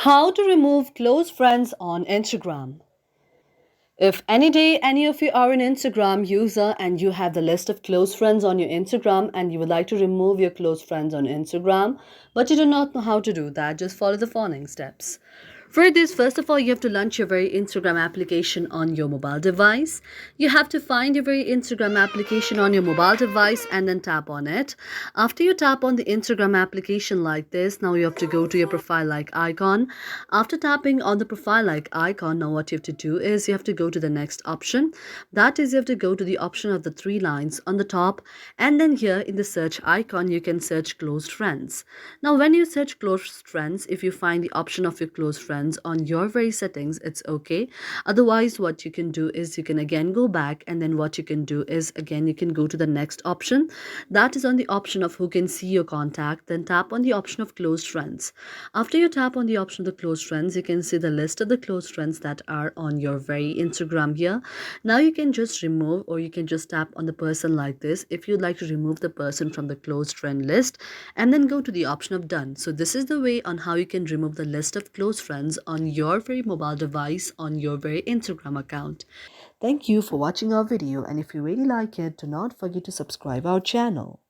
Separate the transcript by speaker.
Speaker 1: How to remove close friends on Instagram. If any day any of you are an Instagram user and you have the list of close friends on your Instagram and you would like to remove your close friends on Instagram, but you do not know how to do that, just follow the following steps. For this, first of all, you have to launch your very Instagram application on your mobile device. You have to find your very Instagram application on your mobile device and then tap on it. After you tap on the Instagram application like this, now you have to go to your profile like icon. After tapping on the profile like icon, now what you have to do is you have to go to the next option. That is, you have to go to the option of the three lines on the top, and then here in the search icon you can search closed friends. Now when you search closed friends, if you find the option of your closed friends on your very settings, it's okay. Otherwise, what you can do is you can again go back, and then what you can do is again you can go to the next option. That is on the option of who can see your contact, then tap on the option of closed friends. After you tap on the option of the closed friends, you can see the list of the closed friends that are on your very Instagram here. Now you can just remove, or you can just tap on the person like this if you'd like to remove the person from the closed friend list, and then go to the option of done. So this is the way on how you can remove the list of close friends on your very mobile device on your very Instagram account. Thank you for watching our video, and if you really like it, do not forget to subscribe our channel.